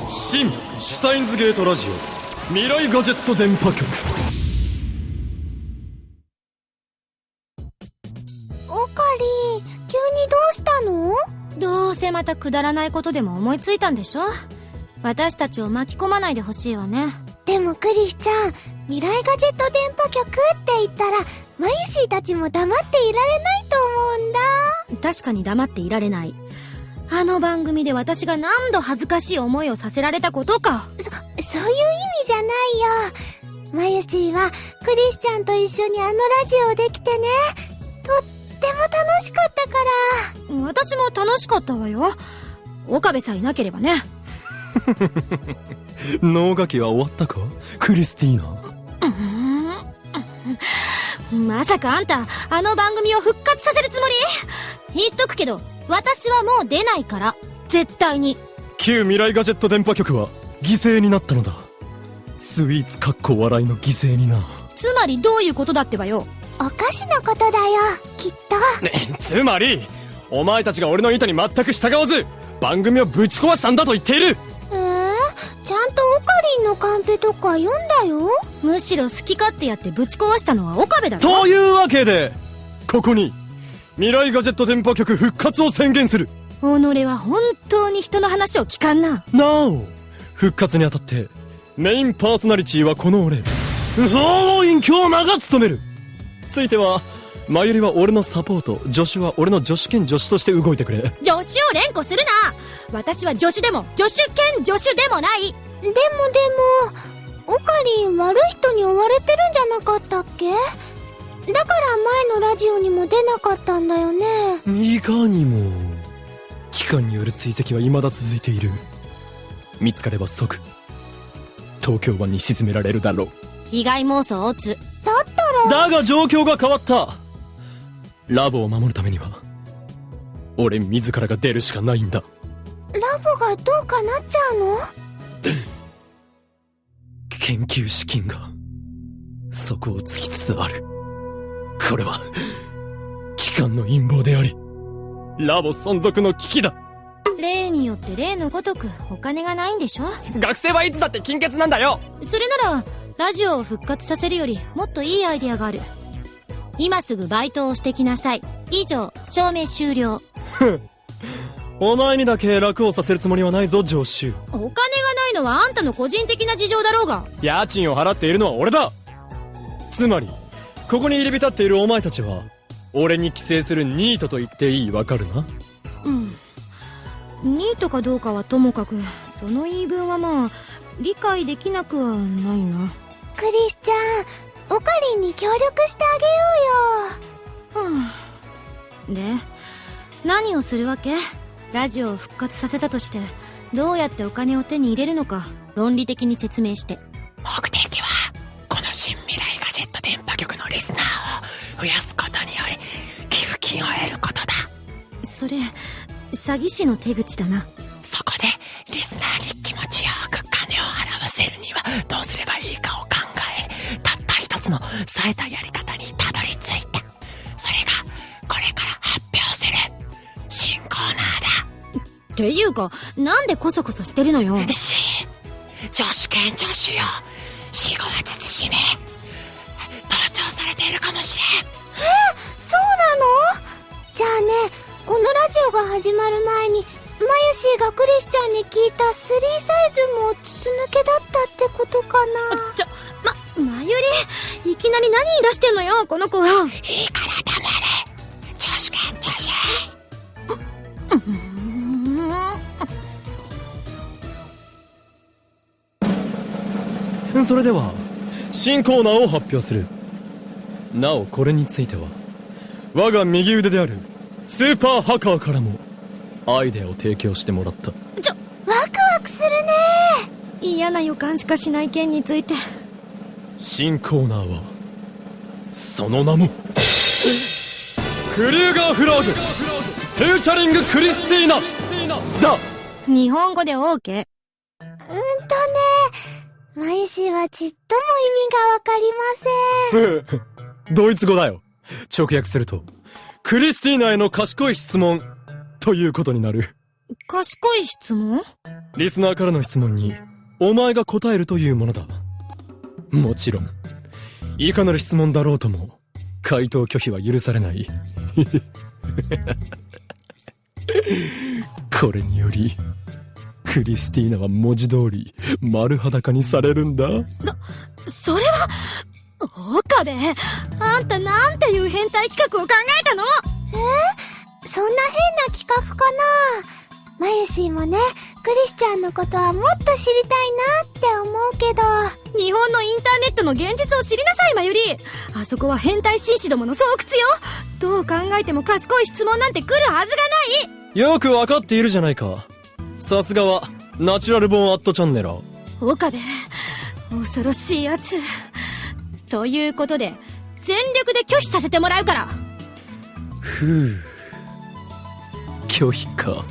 新シュタインズゲートラジオ未来ガジェット電波局。オカリ急にどうしたの？どうせまたくだらないことでも思いついたんでしょ。私たちを巻き込まないでほしいわね。でもクリスちゃん、未来ガジェット電波局って言ったらマユシーたちも黙っていられないと思うんだ。確かに黙っていられない。あの番組で私が何度恥ずかしい思いをさせられたことか。そういう意味じゃないよ。マユシーはクリスちゃんと一緒にあのラジオできてね、とっても楽しかったから。私も楽しかったわよ。岡部さえいなければね。脳書きは終わったかクリスティーナ。まさかあんたあの番組を復活させるつもり？言っとくけど私はもう出ないから、絶対に。旧未来ガジェット電波局は犠牲になったのだ。スイーツかっこ笑いの犠牲にな。つまりどういうことだってばよ。おかしなことだよ、きっと。つまりお前たちが俺の意図に全く従わず番組をぶち壊したんだと言っている。ちゃんとオカリンのカンペとか読んだよ。むしろ好き勝手やってぶち壊したのは岡部だろ。というわけでここに未来ガジェット電波局復活を宣言する。己は本当に人の話を聞かんな。なお復活にあたってメインパーソナリティはこの俺総合員京馬が務める。ついてはマユリは俺のサポート、助手は俺の助手兼助手として動いてくれ。助手を連呼するな。私は助手でも助手兼助手でもない。でもオカリン悪い人に追われてるんじゃなかったっけ？だから前のラジオにも出なかったんだよね。いかにも機関による追跡は未だ続いている。見つかれば即東京湾に沈められるだろう。被害妄想オツ。だったらだが状況が変わった。ラボを守るためには俺自らが出るしかないんだ。ラボがどうかなっちゃうの？研究資金が底をつきつつある。これは機関の陰謀でありラボ存続の危機だ。例によって例のごとくお金がないんでしょ。学生はいつだって金欠なんだよ。それならラジオを復活させるよりもっといいアイデアがある。今すぐバイトをしてきなさい。以上、証明終了。お前にだけ楽をさせるつもりはないぞ助手。お金がないのはあんたの個人的な事情だろうが。家賃を払っているのは俺だ。つまりここに入り浸っているお前たちは俺に寄生するニートと言っていい。わかるな？ニートかどうかはともかく、その言い分はまあ理解できなくはないな。クリスちゃん、オカリンに協力してあげようよ。で、何をするわけ？ラジオを復活させたとしてどうやってお金を手に入れるのか論理的に説明して。目的はこの新未来ガジェット電波局のリスナーを増やすことにより寄付金を得ることだ。それ詐欺師の手口だな。そこでリスナーに気持ちよく金を払わせるにはどうすればいいかを考え、たった一つの冴えたやり方にたどり着いた。それがこれから発表する新コーナーだ。っていうかなんでコソコソしてるのよ。助手兼助手よ。死後は慎め。盗聴されているかもしれん。そうなの？じゃあね、このラジオが始まる前にマユシーがクリスちゃんに聞いた3サイズも筒抜けだったってことかな？まゆり、いきなり何言い出してんのよこの子は。いいから黙れ。助手兼助手。それでは新コーナーを発表する。なおこれについては我が右腕であるスーパーハッカーからもアイデアを提供してもらった。ワクワクするね。嫌な予感しかしない件について。新コーナーはその名もクリューガーフラーグフューチャリングクリスティーナだ。日本語で OK。マユシーはちっとも意味がわかりません。ドイツ語だよ。直訳するとクリスティーナへの賢い質問ということになる。賢い質問？リスナーからの質問にお前が答えるというものだ。もちろんいかなる質問だろうとも回答拒否は許されない。これによりクリスティーナは文字通り丸裸にされるんだ。それは、岡部、あんたなんていう変態企画を考えたの？そんな変な企画かな。マユシーもね、クリスちゃんのことはもっと知りたいなって思うけど。日本のインターネットの現実を知りなさい、まゆり。あそこは変態紳士どもの巣窟よ。どう考えても賢い質問なんて来るはずがない。よくわかっているじゃないか。さすがはナチュラルボーンアットチャンネラー。岡部、恐ろしいやつ。ということで全力で拒否させてもらうから。ふう、拒否か。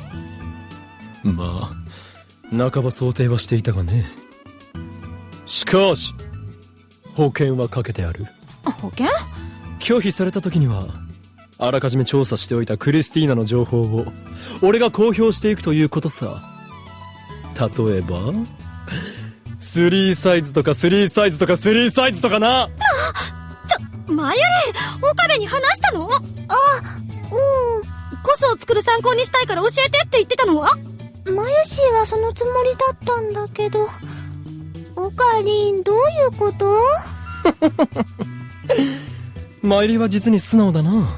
まあ半ば想定はしていたがね。しかし保険はかけてある。保険？拒否された時にはあらかじめ調査しておいたクリスティーナの情報を俺が公表していくということさ。例えば3サイズとか3サイズとか3サイズとかな。まゆり、岡部に話したの？うん。コスを作る参考にしたいから教えてって言ってたのは？マユシーはそのつもりだったんだけど。オカリン、どういうこと？マイリは実に素直だな。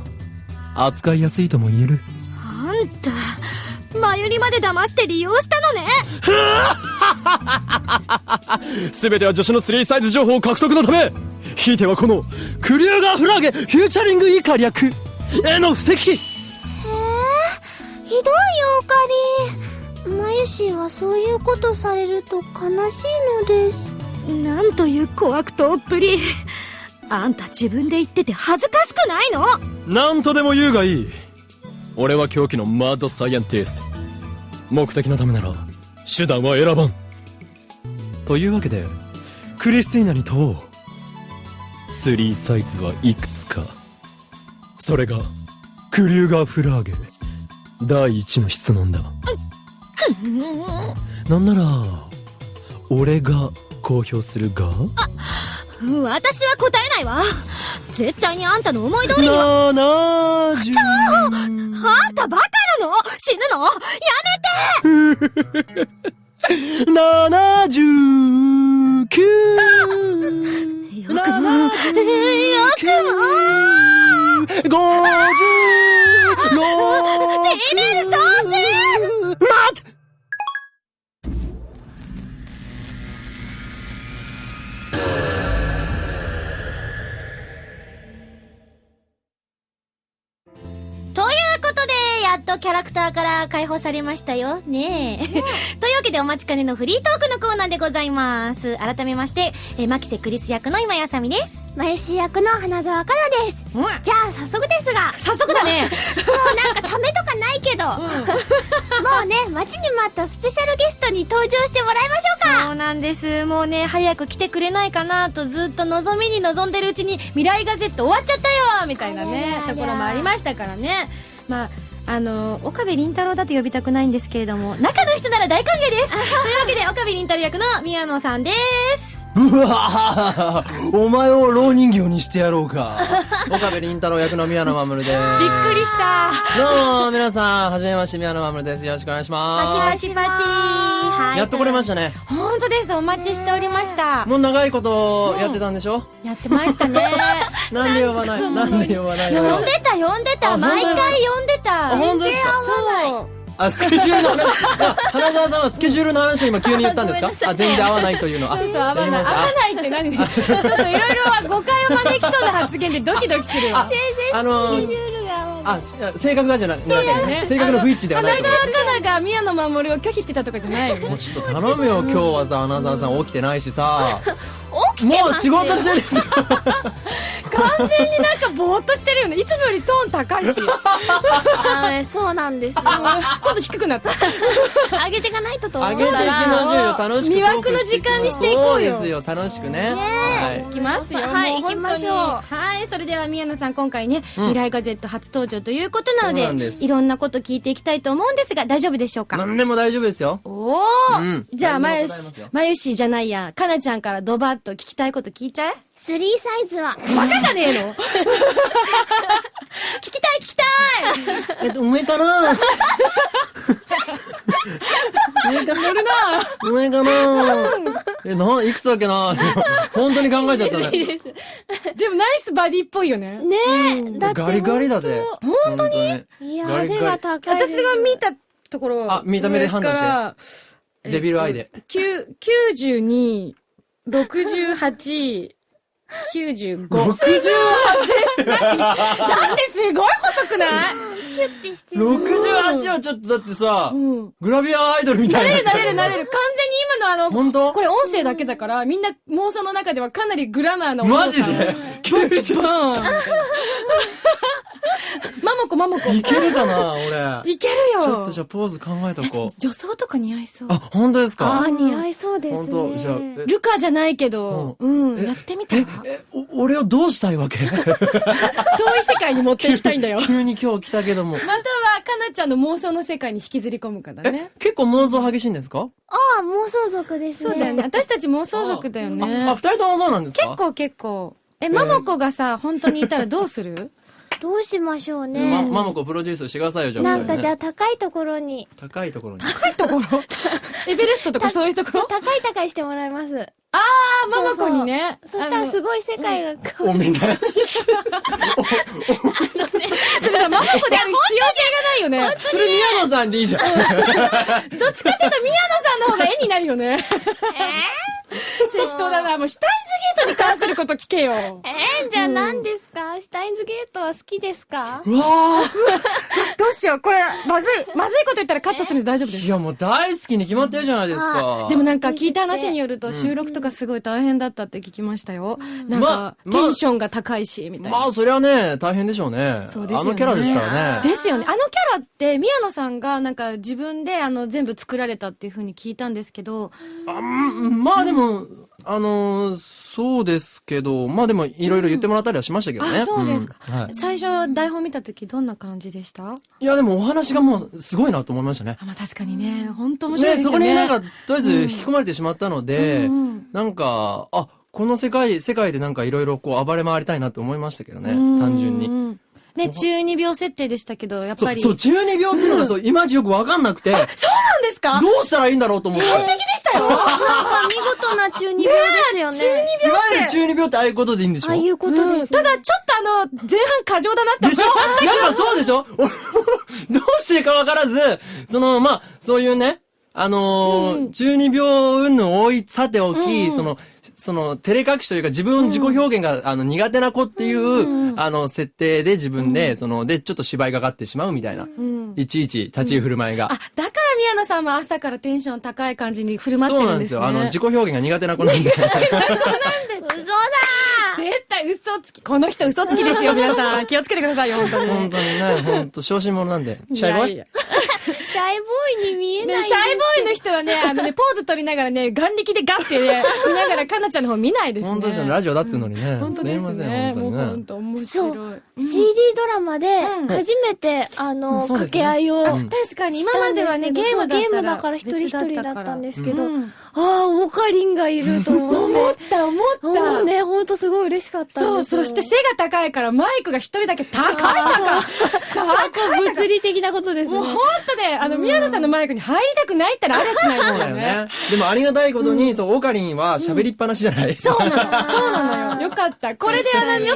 扱いやすいとも言える。あんた、まゆりまで騙して利用したのね。全ては助手の3サイズ情報獲得のため。ひいてはこのクリューガーフラーゲフューチャリング以下略絵の布石。ひどいよ、オカリン。マユシーはそういうことされると悲しいのです。なんという小悪党っぷり。あんた自分で言ってて恥ずかしくないの？なんとでも言うがいい。俺は狂気のマッドサイエンティスト。目的のためなら手段は選ばん。というわけでクリスティーナに問おう。3サイズはいくつか。それがクリューガーフラーゲ第一の質問だ。なんなら俺が公表するが。私は答えないわ。絶対にあんたの思い通りには。あんたバカなの？死ぬの？やめて。79。よくも56。ティメル掃除。待て。ということで、やっとキャラクターから解放されましたよ。ねえ。というわけでお待ちかねのフリートークのコーナーでございます。改めまして、マキセクリス役の今やさみです。マユシー役の花澤香菜です。じゃあ早速ですが。早速だね。もうなんかためとかないけど。もうね、待ちに待ったスペシャルゲストに登場してもらいましょうか。そうなんです。もうね、早く来てくれないかなとずっと望みに望んでるうちに未来ガジェット終わっちゃったよみたいなね、ところもありましたからね。まあ、岡部倫太郎だと呼びたくないんですけれども、中の人なら大歓迎です。というわけで、岡部倫太郎役の宮野さんです。うわお前を老人形にしてやろうか。岡部倫太郎役の宮野真守です。びっくりした。どうも皆さん、はじめまして宮野真守です。よろしくお願いします。パチパチパチ。はい。やっと来れましたね。本当です。お待ちしておりました。もう長いことやってたんでしょ？やってましたね。なんで呼ばない？なんで呼ばないの？呼んでた。毎回呼んでた。本当ですか？そう。スケジュールの話。花澤さんはスケジュールの話を今急に言ったんですか？全然合わないというの。そう、合わないって何？ちょっといろいろ誤解を招きそうな発言でドキドキするわ。性格がじゃなくてね、性格の不一致ではない。花澤香菜が宮野真守を拒否してたとかじゃないよね。もうちょっと頼むよ、今日はさ、花澤さん起きてないしさ。起きてもう仕ますよ。事中ですよ。完全になんかぼーっとしてるよね。いつもよりトーン高いし。そうなんですよ。今度低くなった。上げていかないとと思上げていきましょうよ、楽しく。魅惑の時間にしていこうよ。そうですよ、楽しくね。はい。行きますよ。はい、行きましょう。はい、それでは宮野さん、今回ね、未来ガジェット初登場ということなので、いろんなこと聞いていきたいと思うんですが、大丈夫でしょうか？何でも大丈夫ですよ。おおー、うんじゃあ、何でも答えますよまゆしじゃないや、かなちゃんからドバッと聞きたいこと聞いちゃえ。3サイズは、バカじゃねえの聞きたい聞きたい上かな上かな上かな。いくつだっけな。本当に考えちゃったね。でもナイスバディっぽいよね。ねえ、だってガリガリだぜ。本当に。いや、ガリガリ背が高いです。私が見たところ。あ見た目で判断して上からデビルアイで。 92、68、95。 68? なんですごい細くないキュッてしてる。 68はちょっとだってさ、うん。グラビアアイドルみたいな。なれる。完全に今の本当これ音声だけだから、みんな妄想の中ではかなりグラマーなマジで ?90? バーンマモコ。いけるかな俺。いけるよ。ちょっとじゃあポーズ考えとこう。女装とか似合いそう。あ、本当ですかあー、似合いそうですね。本当じゃあ、ルカじゃないけど、やってみたら俺をどうしたいわけ遠い世界に持っていきたいんだよ。急に今日来たけども。または、かなちゃんの妄想の世界に引きずり込むからね。結構妄想激しいんですかああ、妄想族ですね。そうだよね。私たち妄想族だよね。あ、二人ともそうなんですか結構。マモコがさ、本当にいたらどうするどうしましょうね。マモコプロデュースしてくださいよ、じゃあ。なんかじゃあ。あ高いところに。高いところに。エベレストとかそういうところ高いしてもらいます。あー、マモコにね。そしたらすごい世界が変わる。おみんな。それさ、マモコである必要性がないよね。それ宮野さんでいいじゃん。どっちかっていうと宮野さんの方が絵になるよね。適当だな。もうシュタインズゲートに関すること聞けよ。じゃあ何ですか？シュタインズゲートは好きですか？うわどうしよう。これ、まずいこと言ったらカットするんで大丈夫です。いやもう大好きに決まってるじゃないですか。でもなんか聞いた話によると収録とかすごい大変だったって聞きましたよ。なんかまテンションが高いし、みたいな。まあそりゃね、大変でしょうね。そうですよね。あのキャラですからね。ですよね。あのキャラって宮野さんがなんか自分で全部作られたっていう風に聞いたんですけど。まあでも、そうですけど、まあでもいろいろ言ってもらったりはしましたけどね。あ、そうですか。はい最初台本見た時どんな感じでした？いやでもお話がもうすごいなと思いましたね。まあ確かにね、本当面白いね、ですよね。そこになんか、とりあえず引き込まれてしまったので、うんなんか、あ、この世界でなんかいろいろこう暴れ回りたいなと思いましたけどね、うん単純に。ね、中二病設定でしたけど、やっぱり。そう、中二病っていうのがそう、いまいちよくわかんなくて、そうなんですか？どうしたらいいんだろうと思って。完璧でしたよ。なんか見事な中二病ですよね。いわゆる中二病ってああいうことでいいんでしょああいうことです。ただちょっと前半過剰だなって思でしょいましたなんかそうでしょどうしてかわからず、まあ、そういうね、中二病云々さておき、照れ隠しというか自分の自己表現が、苦手な子っていう、設定で自分で、で、ちょっと芝居がかってしまうみたいな。いちいち立ち居振る舞いが。あ、だから宮野さんも朝からテンション高い感じに振る舞ってるんですね。そうなんですよ。自己表現が苦手な子なんで。嘘だ絶対嘘つき。この人嘘つきですよ、皆さん。気をつけてくださいよ、本当に。本当にね、本当小心者なんで。シャイボーイいやいやシャイボーイに見えないね、シャイボーイの人はね、ポーズ取りながらね、眼力でガッてね、見ながらかなちゃんの方見ないですね。本当ですよ。ラジオだっつうのにね。本当ですすいません、ね。もう本当にね。本当面そう白い。 CD ドラマで初めてそうですね掛け合いをうん確かに今まではね、ゲームだったら。ゲームだから一人一人だったんですけど、うんああ、オカリンがいると思って。思った。もうね、ほんとすごい嬉しかったんですよ。そう、そして背が高いからマイクが一人だけ高い物理的なことですね。もう本当ね、宮野さんのマイクに入りたくないったらありゃしないそうだよね。でもありがたいことに、そう、オカリンは喋りっぱなしじゃない。そうなのよ。よかった。これでよかりん、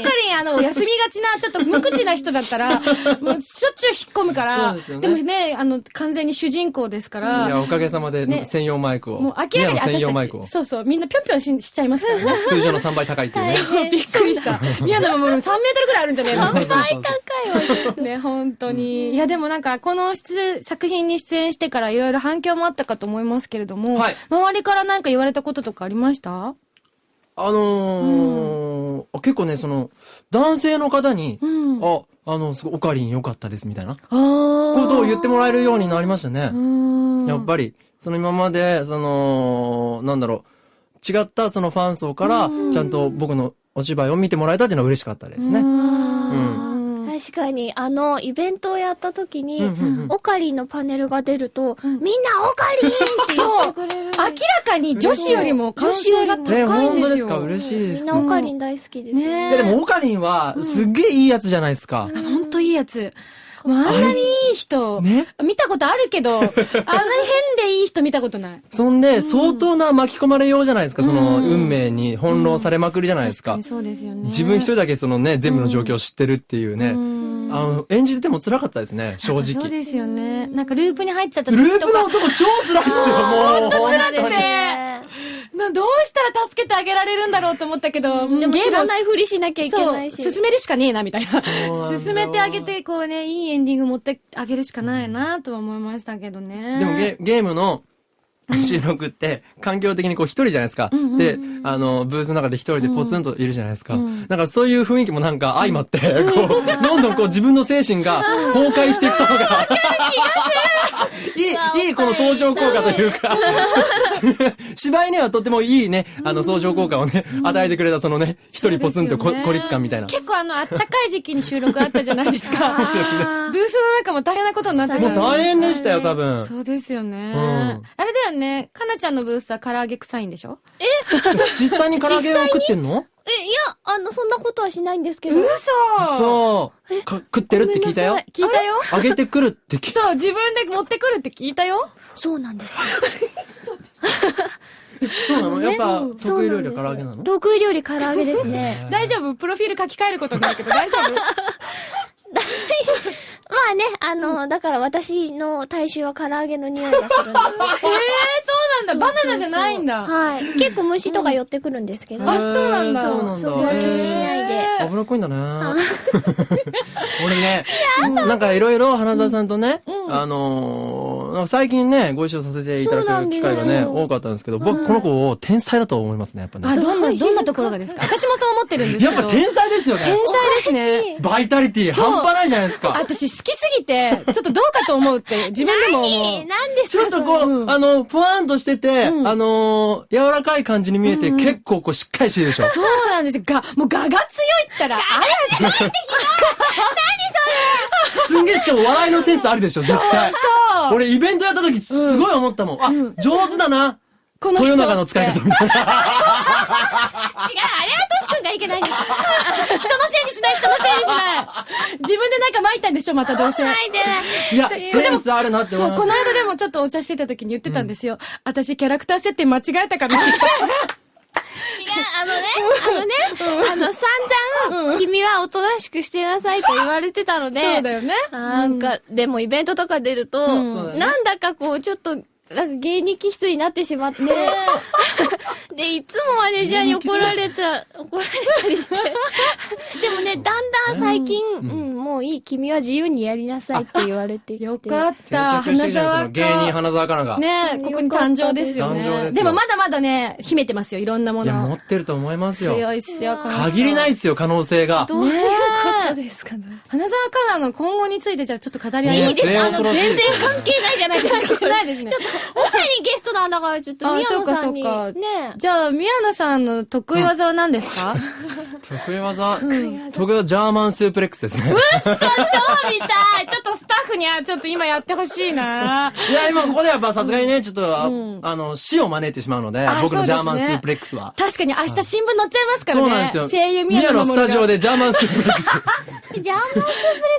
休みがちな、ちょっと無口な人だったら、もうしょっちゅう引っ込むから、そうですよねでもね、完全に主人公ですかいら、や、おかげさまでね専用マイクを。もう明らかに専用私マイクをたち、。そう、みんなぴょんぴょんしちゃいますからね。通常の3倍高いっていうね。びっくりした。宮野ももう3メートルぐらいあるんじゃねえのそうそうそう高いわ。ね、本当に。いや、でもなんか、この作品に出演してからいろいろ反響もあったかと思いますけれども、はい周りからなんか言われたこととかありました？結構ね、男性の方に、うん。すごい、オカリン良かったです、みたいなこあー。とを言ってもらえるようになりましたね。うん。やっぱり、今まで、なんだろう、違ったファン層から、ちゃんと僕のお芝居を見てもらえたっていうのは嬉しかったですね。確かに、イベントをやった時に、うんうんうんオカリンのパネルが出ると、みんなオカリンって言っかに女子よりも完成が高いん本当でよ。ですすか？嬉しいです。みんなオカリン大好きですよ。ねいやでもオカリンはすっげえいいやつじゃないですか。ほんといいやつ。もうあんなにいい人、ね。見たことあるけど、あんなに変でいい人見たことない。そんで、相当な巻き込まれようじゃないですか。その運命に翻弄されまくりじゃないですか確かに。そうですよね。自分一人だけそのね、全部の状況を知ってるっていうね。演じてても辛かったですね、正直。そうですよね。なんかループに入っちゃったループの時とか、男超辛いっすよ、もう。辛くてねどうしたら助けてあげられるんだろうと思ったけど、でも知らないふふりしなきゃいけないし。進めるしかねえな、みたいな。そうなんだ進めてあげて、こうね、いいエンディング持ってあげるしかないな、とは思いましたけどね。でもゲームの収録って、環境的にこう一人じゃないですか。で、ブースの中で一人でポツンといるじゃないですか。なんかそういう雰囲気もなんか相まって、こう、どんどんこう自分の精神が崩壊していく様が。いいこの相乗効果というか、芝居にはとってもいいね、相乗効果をね、与えてくれたそのね、一人ポツンと孤立感みたいな。結構あったかい時期に収録あったじゃないですか。そうですね。ブースの中も大変なことになってたもう大変でしたよ、多分。そうですよね。んあれだよね、かなちゃんのブースは唐揚げ臭いんでしょ？実際に唐揚げを食ってんの？いや、そんなことはしないんですけど。そう。食ってるって聞いたよ。聞いたよ。あげてくるって聞いた。そう、自分で持ってくるって聞いたよ。そうなんですよ。そうなの？やっぱ、そう得意料理は唐揚げなの？得意料理唐揚げですね。大丈夫？プロフィール書き換えることになるけど大丈夫？まあね、だから私の体臭は唐揚げの匂いがするんですよ。そうなんだ。バナナじゃないんだ。はい。結構虫とか寄ってくるんですけど。あ、そうなんだ。そうなんだ。そこは気にしないで。脂っこいんだね。俺ね、なんかいろいろ花澤さんとね、なんか最近ね、ご一緒させていただく機会がね、多かったんですけど、僕この子を天才だと思いますね、やっぱね。どんなところがですか？私もそう思ってるんですけど。やっぱ天才ですよね。天才ですね。バイタリティ半端ないじゃないですか。私好きすぎて、ちょっとどうかと思うって自分でも思う。何ですかちょっとこう、ぽわんとしてて、柔らかい感じに見えて、結構こうしっかりしてるでしょ。そうなんですよ。もう我が強いったら、嵐。すんげえしかも笑いのセンスあるでしょ、絶対。俺イベントやった時すごい思ったもん。あ、上手だな。この人豊中の使い方みたいな。違う、あれはトシ君がいけないんです。人のせいにしない。自分でなんか撒いたんでしょ、またどうせ。ないで。いや、センスあるなって思そ、いうましこの間でもちょっとお茶してた時に言ってたんですよ。私キャラクター設定間違えたかな。違う、散々、君はおとなしくしてなさいと言われてたので。そうだよね。なんか、でもイベントとか出ると、そうだねなんだかこう、ちょっと、なんか芸人気質になってしまって、で、いつもマネージャーに怒られたりして。でもね、だんだん最近、もういい、君は自由にやりなさいって言われてきて。よかっ定た。着してるじゃない花ですか、芸人花澤香菜が。ねここに誕生ですよね。誕生ですよでもまだまだね、秘めてますよ、いろんなもいや、持の。ってると思いますよ。強いっすよ、この人。限りないっすよ、可能性が。どういうことですかね。花澤香菜の今後についてじゃあちょっと語り合いねます。いいです。恐ろしい全然関係ないじゃないですか。関係ないですね。他にゲストなんだから、ちょっと宮野さんに。あそうかそうかねじゃあ、宮野さんの得意技は何ですか？得意技、得意技ジャーマンスープレックスですね。超見たい。ちょっとスタッフにはちょっと今やってほしいな。いや、今ここでやっぱさすがにね、ちょっと、死を招いてしまうのであ、僕のジャーマンそうですねスープレックスは。確かに明日新聞載っちゃいますからね。そうなんですよ。声優宮宮野野真守がスタジオでジャーマンスープレックス。ジャーマンスープレ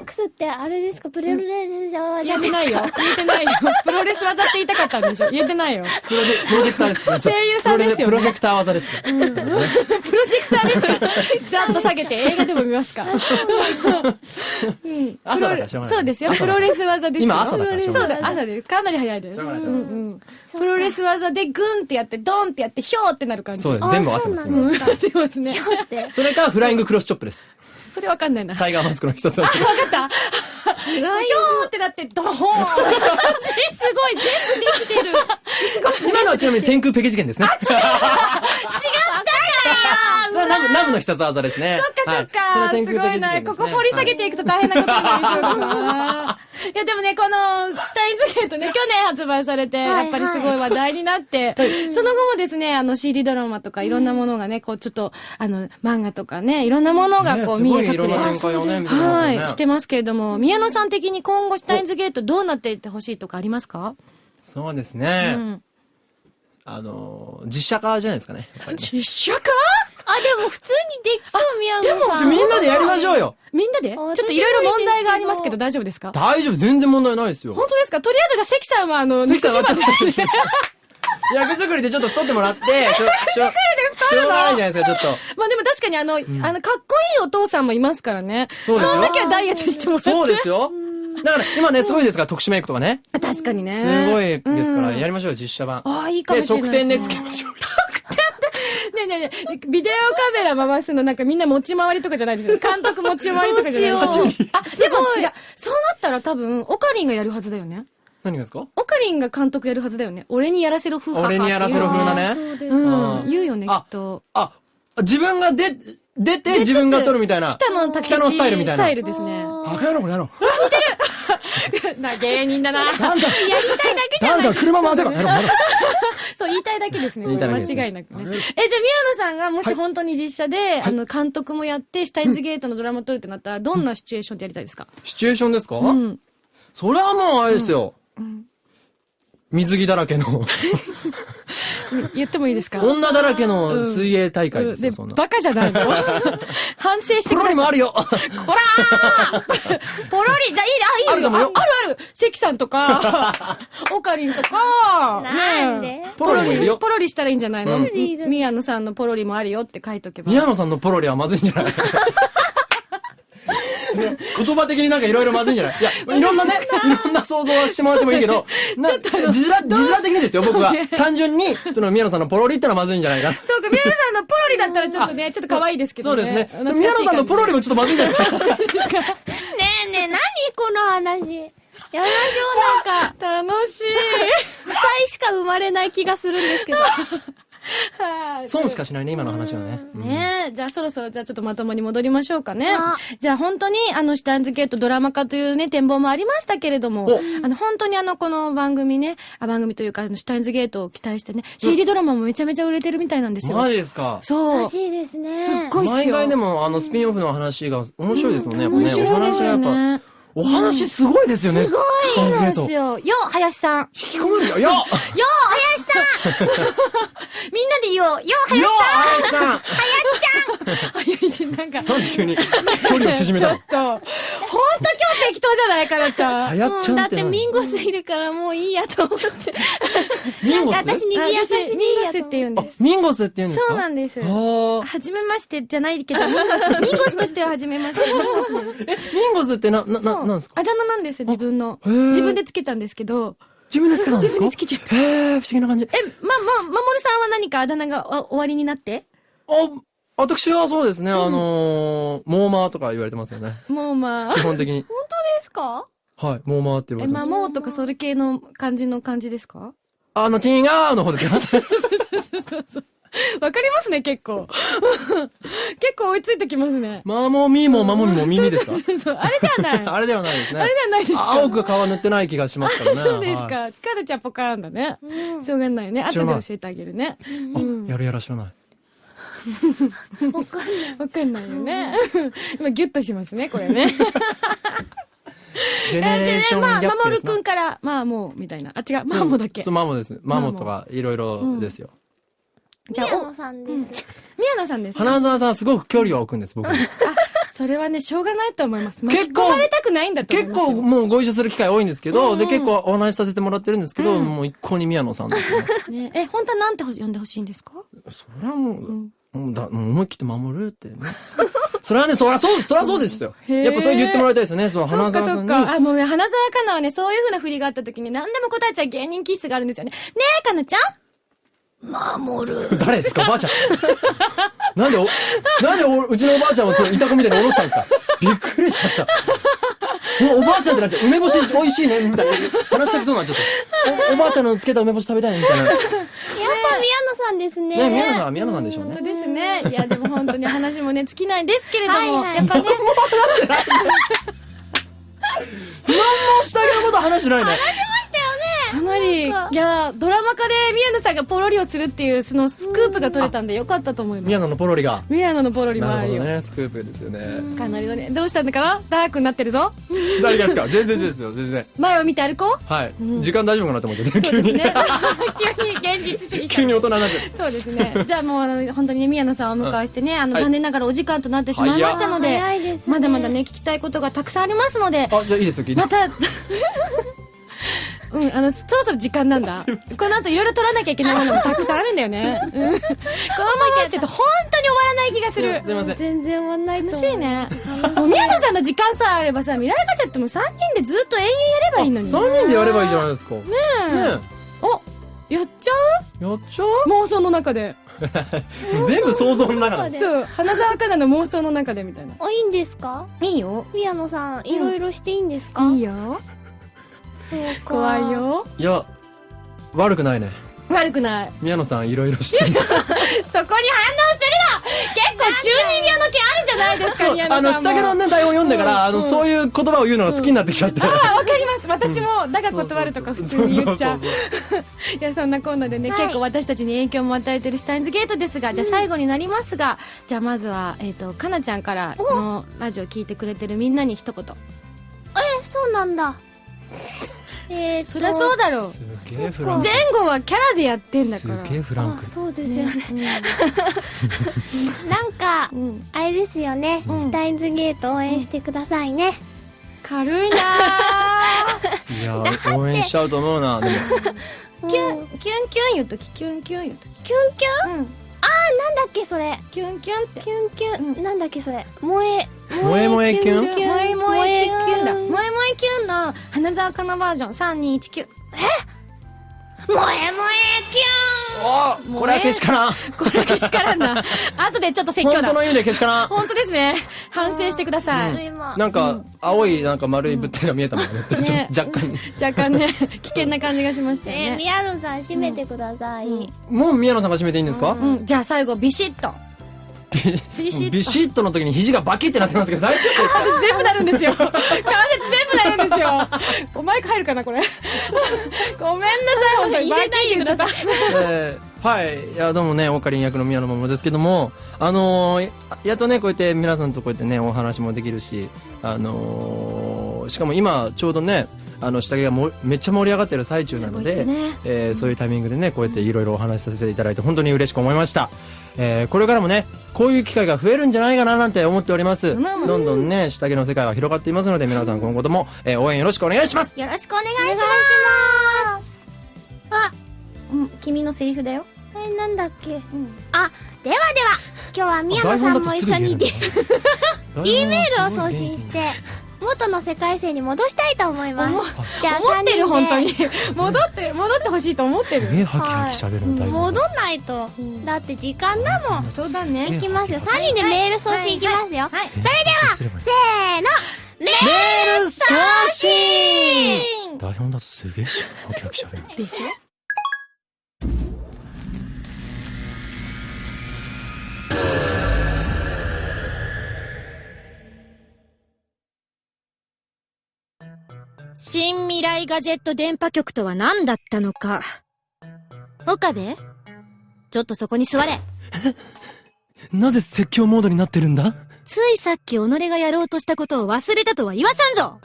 ックスってあれですか？プレルレルジャー言えてないよ。言えてないよ。プロレス技って言いたかったんでしょ。言えてないよ。プロジェクターですね。声優さんですよねプロジェクター技ですね。プロジェクターですか？ざっと下げて映画でも見ますか？朝だからしょうがない。そうですよ。プロレス技ですよ。今朝だからしょうがないそうだ、朝です。かなり早いです。しょうがないプロレス技でグンってやって、ドンってやって、ヒョーってなる感じ。そうです。全部合ってますそうなんね。合ってますね。って。それかフライングクロスチョップです。それわかんないな。タイガーマスクの一つ。わかったヒョーってなって、ドホーンすごい、全部できてる。今のはちなみに天空ペケ事件ですね。違ったそれはナムの必殺技ですね。そっかそっか、すごいな。ここ掘り下げていくと大変なことになりそうだな。いやでもね、この、シュタインズゲートね、去年発売されて、やっぱりすごい話題になって、その後もですね、CD ドラマとかいろんなものがね、こうちょっと、漫画とかね、いろんなものがこう見え隠れ。すごいいろんな展開をね、見てますよね。はい、してますけれども、宮野さん的に今後シュタインズゲートどうなっていってほしいとかありますか？そうですね。実写化じゃないですかね。やっぱりね実写化あ、でも普通にできそう、宮野さん。みんなでやりましょうよ。みんなでちょっといろいろ問題がありますけど大丈夫ですか？大丈夫、全然問題ないですよ。本当ですか？とりあえずじゃあ関さんは関さんはちょっと肉自慢で役作りでちょっと太ってもらって、しょうがないじゃないですか、ちょっと。まあでも確かにかっこいいお父さんもいますからね。そうですよの時はダイエットしてもらって。そうですよ。だから今ね、すごいですから、特殊メイクとかね。確かにね。すごいですから、やりましょうよ、実写版。ああ、いいかもしれないで、ですね。特典でつけましょう。ねえねえねえ、ビデオカメラ回すのなんかみんな持ち回りとかじゃないですよ。監督持ち回りとかじゃないですよ。どうしよあ、でも違う。そうなったら多分、オカリンがやるはずだよね。何がですか？オカリンが監督やるはずだよね。俺にやらせろ風俺にやらせろ風なね。そうです。うん。言うよね、きっと。あ、自分が出て自分が撮るみたいな。北野武北野スタイルみたいなスタイルですね。バカ野郎、この野郎。芸人だな。なんか、やりたいだけじゃない。なんか車回せば、やろう。そう、言いたいだけですね。言いたいだけです間違いなくね。じゃあ、宮野さんがもし本当に実写で、監督もやって、シュタインズゲートのドラマ撮るってなったら、どんなシチュエーションでやりたいですか？シチュエーションですか？うん。それはもうあれですよ。水着だらけの、言ってもいいですか？女だらけの水泳大会ですよ、そんな。バカじゃないの反省してください。プロにもあるよ。こらーポロリ、じゃあいいよ。あるかもよある。関さんとか、オカリンとか、なんでねえポロリもいるよポロリしたらいいんじゃないの？うん宮野さんのポロリもあるよって書いとけば。宮野さんのポロリはまずいんじゃない？言葉的になんかいろいろまずいんじゃない？いや、いろんなね、いろんな想像はしてもらってもいいけど、字面的にですよ、僕は。単純に、宮野さんのポロリってのはまずいんじゃないかな。そうか、宮野さんのポロリだったらちょっとね、ちょっと可愛いですけどね。そうですね。宮野さんのポロリもちょっとまずいんじゃないですか。ねえねえ、何この話。やりましょう、なんか。楽しい。負債しか生まれない気がするんですけど。損しかしないね、今の話はね。ねえ、じゃあそろそろじゃあちょっとまともに戻りましょうかねあ。じゃあ本当にシュタインズゲートドラマ化というね、展望もありましたけれども、本当にこの番組ね、番組というかシュタインズゲートを期待してね、CD ドラマもめちゃめちゃ売れてるみたいなんですよ。マジですか？そう。らしいですね。すっごいっすよ。毎回でも、スピンオフの話が面白いですもんね、やっぱね。面白いですよね。お話すごいですよね。すごい。そうなんですよ。よ、林さん。引き込まれるよ。よよ、林さんみんなで言おう。よ、林よさん。林さん林、なんか。なんで急に距離を縮めたの？ちょっと、ほんと今日適当じゃないかなちゃん。はやっちゃんだってって何？ミンゴスいるからもういいやと思って。ミンゴス？なんか私にぎやさしでいいミンゴやと思って。スって言うんです。ミンゴスって言うんですか？そうなんです。あーはじめましてじゃないけど、ミンゴスとしてははじめまして。ミンゴスです。ミンゴスってなんですか？あだ名なんですよ、自分の。へー自分でつけたんですけど。自分でつけたんですか？自分でつけちゃった。へー、不思議な感じ。まもるさんは何かあだ名が終わりになって？私はそうですね、モーマーとか言われてますよね。もうまあ。基本的に。ですか？はい、モーマーって言われてます。もうとかそれ系の感じですか？ティーガーの方ですよ。わかりますね、結構。結構追いついてきますね。マモミーもマモミも耳ですか？そう、あれではない。あれではないですね。あれではないですか？青く皮塗ってない気がしますからね。そうですか。はい。疲れちゃポカーンだね。うん。しょうがないね。知らない後で教えてあげるね。あ、やるやら知らない。わかんないよね。今ギュッとしますね、これね。ジェネレーションギャップですね。まもるくんから、まあもう、みたいな。あ、違う、マモだっけ。そう、マモです。マモとか、いろいろですよ。じゃあ、宮野さんです。宮野さんですね。花澤さんすごく距離を置くんです、僕に。それはね、しょうがないと思います。結構巻き込まれたくないんだと思い結ますよ。構もうご一緒する機会多いんですけど、で、結構お話しさせてもらってるんですけど、もう一向に宮野さんですね。ね、本当はなんて呼んでほしいんですか？それはもう、もう思い切って守るってね。それはね、そりゃそうですよ。やっぱそれ言ってもらいたいですよね、その花澤さんに。あ、もうね、花澤香菜はね、そういう風な振りがあった時に何でも答えちゃう芸人気質があるんですよね。ねえ、かなちゃん？誰ですか、おばあちゃん。なんでうちのおばあちゃんをそのイタコみたいに下ろしたんですか？びっくりしちゃった。もうおばあちゃんってなっちゃう。梅干し美味しいね、みたいな。話しかけそうになっちゃった。おばあちゃんのつけた梅干し食べたいね、みたいな。やっぱ宮野さんですね。ね、宮野さんは宮野さんでしょうね。本当ですね。いや、でも本当に話もね、尽きないですけれども、はいはいやっぱね、何もしてあげること話してないね。かなり、いや、ドラマ化で宮野さんがポロリをするっていう、そのスクープが取れたんでよかったと思います。宮野のポロリが。宮野のポロリもあるよ。なるほどね、スクープですよね。かなりのね、どうしたのかな？ダークになってるぞ。大丈夫ですか？全然ですよ、全然。前を見て歩こう。はい。時間大丈夫かなと思ってね、急に。そうですね。急に現実実主義者急に大人になってる。そうですね。じゃあもう本当にね、宮野さんをお迎えしてね、はい残念ながらお時間となってしまいましたので、早いですね。まだまだね、聞きたいことがたくさんありますので、あ、じゃあいいですよ、聞いてま。た、そろそろ時間なんだ。この後いろいろ取らなきゃいけないものもたくさんあるんだよね。このまましてると本当に終わらない気がする。すいません。全然終わんないと思う。楽しいね。もう宮野さんの時間さえあればさ、未来ガジェットも3人でずっと延々やればいいのに。 3人でやればいいじゃないですか。ねお、やっちゃえ。やっちゃう妄想の中で。う全部想像の中で。そう、花澤香菜の妄想の中でみたいな。あ、いいんですか？いいよ。宮野さん、いろいろしていいんですか？いいよ。そうか。怖い。よ。いや、悪くないね。悪くない。宮野さんいろいろしてる。そこに反応するな。結構中二病の毛あるじゃないですか、そう、宮野さんも。下着のね、台本読んでから、そういう言葉を言うのが好きになってきちゃって。あ、わかります。私も、だが断るとか普通に言っちゃう。いや、そんなこんなでね、はい結構私たちに影響も与えてるシュタインズゲートですが、じゃあ最後になりますが、じゃあまずは、かなちゃんから、このラジオ聞いてくれてるみんなに一言。そうなんだ。そりゃそうだろう。すげえフランク。前後はキャラでやってんだすから。げえフランク。そうですよね。なんか、うん。あれですよね。うんシュタインズゲート応援してくださいね。軽いなー。いやー、応援しちゃうと思うな。でもキュン、キュンキュン言うとき、キュンキュン言うとき。キュンキュン、うん。なんだっけそれ。キュンキュンって。キュンキュン、うんなんだっけそれ。萌え萌えキュン萌え萌えキュンだ。萌萌え萌えキュンの花澤香菜バージョン3219。え萌えキお、これはけしからん。これけしからんな。後でちょっと説教だ本当。の意味でけしからん。本当ですね。反省してくださュン。い。今。なんか、青いなんか丸い物体が見えたもんね。ね若干。若干ね、危険な感じがしましたよね。宮野さん締めてください。もう宮野さんが締めていいんですか？うん、じゃあ最後ビシッと。ビシッとビシッとの時に肘がバキってなってますけど大丈夫ですか？関節全部なるんですよ。関節全部なるんですよ。お前帰るかなこれ。ごめんなさい、本当に。入れないでください。はい。いや、どうもね、オカリン役の宮野真守ですけども、やっとね、こうやって皆さんとこうやってね、お話もできるし、しかも今、ちょうどね、下着がめっちゃ盛り上がってる最中なので、そういうタイミングでね、こうやっていろいろお話しさせていただいて、本当に嬉しく思いました。これからもね、こういう機会が増えるんじゃないかななんて思っております。まあまあどんどんね、下着の世界は広がっていますので、皆さん今後とも、応援よろしくお願いします。よろしくお願いします。あ、うん、君のセリフだよ。なんだっけ。うん。あ、ではでは、今日は宮野さんも一緒に D メールを送信して、元の世界線に戻したいと思います。じゃあ思ってる、本当3に。戻ってほしいと思ってる。すげえハキハキ喋るの大変戻んないと。だって時間だもん。そうだね。いきますよ。3人でメール送信いきますよ。はい。それでは、せーの、メール送信台本だとすげえハキハキ喋る。でしょ？新未来ガジェット電波局とは何だったのか。岡部？ちょっとそこに座れ。なぜ説教モードになってるんだ？ついさっき己がやろうとしたことを忘れたとは言わさんぞ。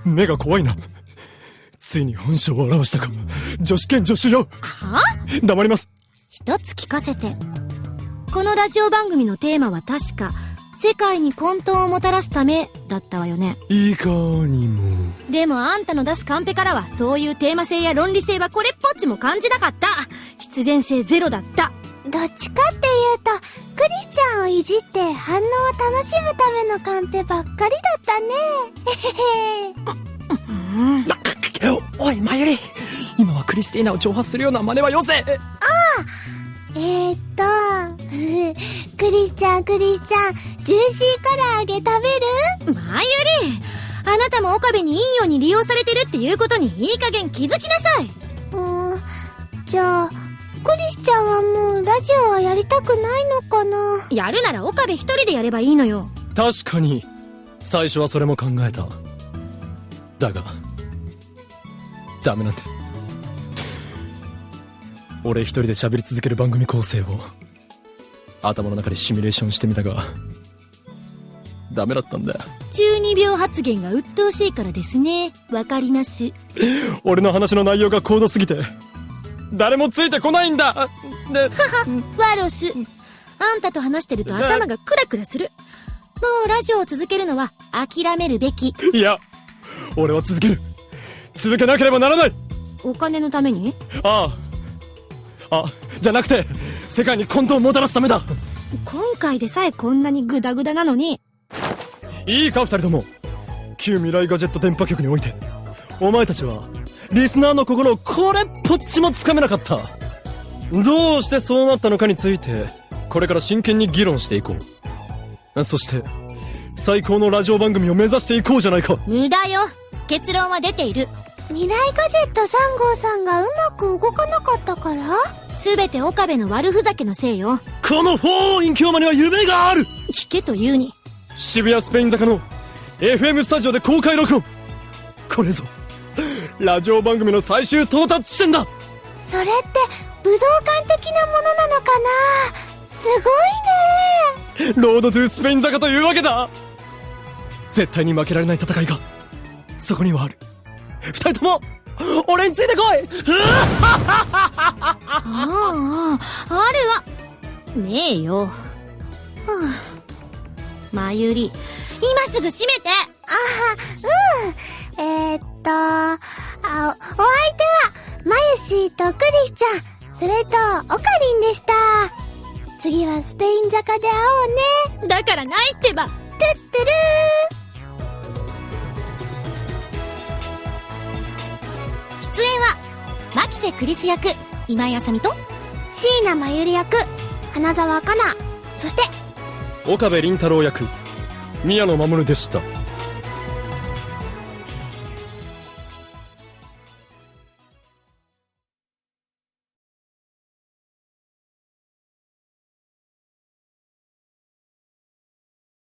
目が怖いな。ついに本性を表したか。女子兼助手よ。は？黙ります。一つ聞かせて。このラジオ番組のテーマは確か、世界に混沌をもたらすためだったわよね。いかにも。でもあんたの出すカンペからはそういうテーマ性や論理性はこれっぽっちも感じなかった。必然性ゼロだった。どっちかっていうと、クリスチャンをいじって反応を楽しむためのカンペばっかりだったね。へへ。おい、マユリ。今はクリスティーナを挑発するような真似はよせ。クリスチャン、ジューシー唐揚げ食べる？まゆり、あなたも岡部にいいように利用されてるっていうことにいい加減気づきなさい。じゃあ、クリスチャンはもうラジオはやりたくないのかな？やるなら岡部一人でやればいいのよ。確かに、最初はそれも考えた。だが、ダメなんだ。俺一人で喋り続ける番組構成を頭の中でシミュレーションしてみたが、ダメだったんだよ。中二病発言が鬱陶しいからですね。わかります。俺の話の内容が高度すぎて誰もついてこないんだ。でワロス、あんたと話してると頭がクラクラする。もうラジオを続けるのは諦めるべき。いや、俺は続ける。続けなければならない。お金のために？じゃなくて世界に混沌をもたらすためだ。今回でさえこんなにグダグダなのに。いいか二人とも、旧未来ガジェット電波局においてお前たちはリスナーの心をこれっぽっちもつかめなかった。どうしてそうなったのかについてこれから真剣に議論していこう。そして最高のラジオ番組を目指していこうじゃないか。無駄よ。結論は出ている。未来ガジェット3号さんがうまく動かなかったから？すべて岡部の悪ふざけのせいよ。このフォーイン京間には夢がある。聞けというに。渋谷スペイン坂の FM スタジオで公開録音。これぞラジオ番組の最終到達地点だ。それって武道館的なものなのかな？すごいね。ロードトゥースペイン坂というわけだ。絶対に負けられない戦いがそこにはある。二人とも俺についてこい。あるわ。ねえよ。まゆり、今すぐ閉めて。お相手はまゆしーとクリスちゃん、それとオカリンでした。次はスペイン坂で会おうね。だからないってば。トゥットゥルー。出演は牧瀬クリス役今井あさみと椎名まゆり役花澤香菜、そして岡部倫太郎役宮野真守でした。